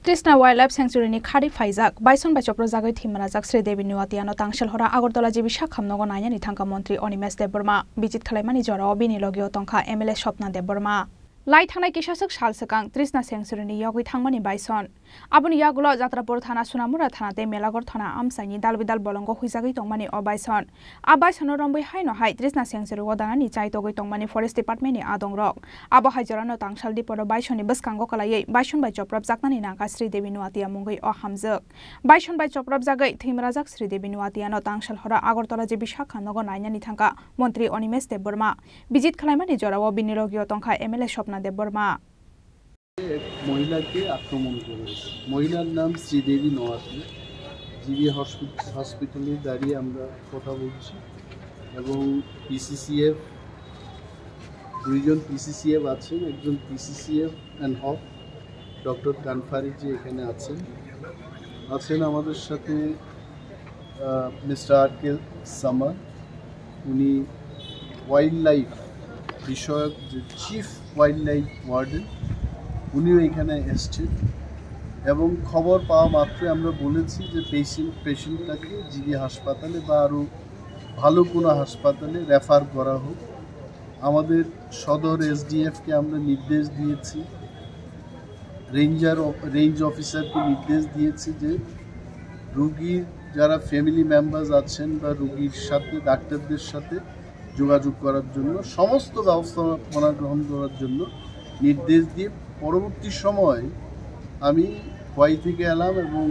Trisna Wildlife Sanctuary ni khari faizak Bison by Chopra Zagai Thimarajak Sri Devi Nuatiano Tangshal Hora Agartala Jibi Shakham Nogo Naya ni Thangka Montri Onimes Deborma Bijit Khalaimani Jora Bini Logio Tongkha MLA Shopna Deborma Lai thangnai kisasuk salsakang Trisna Sanctuary ni yogui thangmani Bison Abuni yagulo Jatrapur Thana Sunamura Thanate Melagor Thana Amsaini Dalbidal Bolongo Huizagi Tongmani o Bison A Bison Rombui Haino Hai Trisna Sanctuary Wadani Chai Togoi Tongmani Forest Department ni Adong Rock Abo Hajarano Tangshal Diporo Bison ni Baskango Kalaye Bison by Choprab Zaknani Naka Sri Devi Nuatia Mungui o Hamzak Bison by Choprab Zagai Thimrazak Sri Devi Nuatiano Tangshal Hora Agartala Jibi Shakham Nogo Naya ni Thangka Montri Onimes Deborma Bijit Khalaimani Jora o Bini Logio Tongkha MLA Shopna Deborma एक महिला के आक्रमण करे महिलार नाम Sridevi नोआती GB हॉस्पिटले दाঁড়িয়ে আমরা কথা বলছি এবং পিসিসিএফ দুইজন পিসিসিএফ আছেন একজন পিসিসিএফ এন্ড হক ডক্টর কানফারি জি এখানে আছেন আমাদের সাথে মিস্টার আরকে সামার উনি ওয়াইল্ড লাইফ বিষয়ক যে চিফ ওয়াইল্ড লাইফ ওয়ার্ডেন উনিও এখানে এসেছেন এবং খবর পাওয়া মাত্রই আমরা বলেছি যে পেশেন্টটাকে জিবি হাসপাতালে বা আরও ভালো কোনো হাসপাতালে রেফার করা হোক আমাদের সদর এসডিএফকে আমরা নির্দেশ দিয়েছি রেঞ্জ অফিসারকে নির্দেশ দিয়েছি যে রোগীর যারা ফ্যামিলি মেম্বার্স আছেন বা রোগীর সাথে ডাক্তারদের সাথে যোগাযোগ করার জন্য সমস্ত ব্যবস্থাপনা গ্রহণ করার জন্য নির্দেশ দিয়ে পরবর্তী সময় আমি ওয়াই থেকে এলাম এবং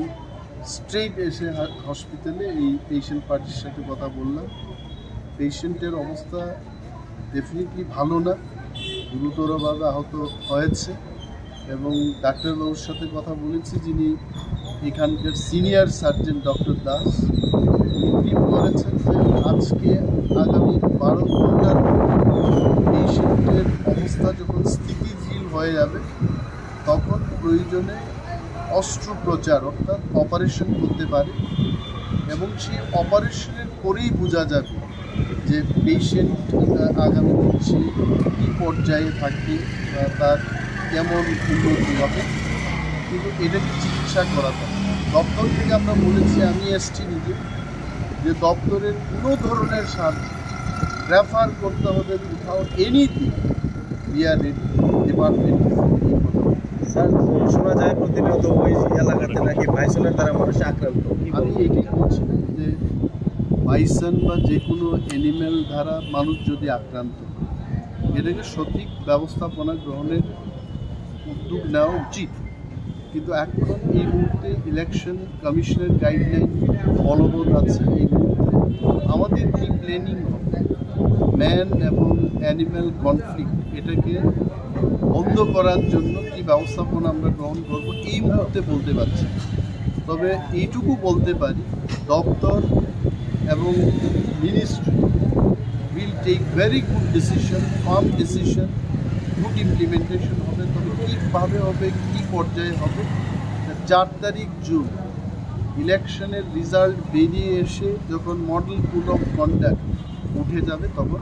স্ট্রেট এসে হসপিটালে এই পেশেন্ট পার্টির সাথে কথা বললাম পেশেন্টের অবস্থা ডেফিনেটলি ভালো না গুরুতরভাবে আহত হয়েছে এবং ডাক্তারবাবুর সাথে কথা বলেছি যিনি এখানকার সিনিয়র সার্জন ডক্টর দাস উনি বলেছেন যে আজকে আগামী 12 ঘন্টার পেশেন্টের অবস্থা যখন স্থিতিশীল হয়ে যাবে তখন প্রয়োজনে অস্ত্রোপচার অর্থাৎ অপারেশন করতে পারে এবং সেই অপারেশনের পরেই বোঝা যাবে যে পেশেন্ট আগামী দিন সে কী পর্যায়ে থাকবে বা তার কেমন উন্নতি হবে কিন্তু এটাকে চিকিৎসা করাতে হবে দপ্তর থেকে আমরা বলেছি আমি এসছি নিজে যে দপ্তরের কোনো ধরনের সাহায্য রেফার করতে হবে কোথাও anything we are ready department sir শোনা যায় প্রতিনিয়ত ওই এলাকাতে নাকি বাইসনের দ্বারা মানুষ আক্রান্ত আমি এটাই বলছি যে বাইসন বা যে কোনো অ্যানিম্যাল দ্বারা মানুষ যদি আক্রান্ত এটাকে সঠিক ব্যবস্থাপনা গ্রহণের উদ্যোগ নেওয়া উচিত কিন্তু এখন এই মুহূর্তে ইলেকশন কমিশনের গাইডলাইন বলবৎ আছে এই মুহূর্তে আমাদের কি প্ল্যানিং হবে ম্যান এবং অ্যানিম্যাল কনফ্লিক্ট এটাকে বন্ধ করার জন্য কি ব্যবস্থাপনা আমরা গ্রহণ করব এই মুহূর্তে বলতে পারছি তবে এইটুকু বলতে পারি দপ্তর এবং ministry will take very good decision firm decision good implementation হবে তবে কীভাবে হবে কী পর্যায়ে হবে 4 তারিখ জুন ইলেকশনের রেজাল্ট বেরিয়ে এসে যখন মডেল কোড অফ কন্ডাক্ট উঠে যাবে তখন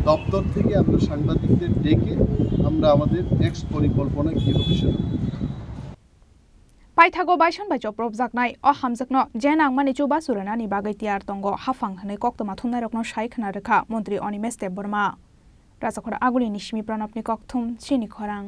দপ্তর থেকে আমরা সাংবাদিকদের ডেকে আমরা আমাদের নেক্সট পরিকল্পনা কী হবে সেটা Paithago Bison by Choprab Zaknai o Hamzakno Jenang Manichu Basurana ni Bagai Tiar Tongo Hafang Hane Koktoma Thunai Rokno Shaikna Rekha Montri Onimes Deborma Razakora Aguli Nishmi Pranapni Koktum Chini Khorang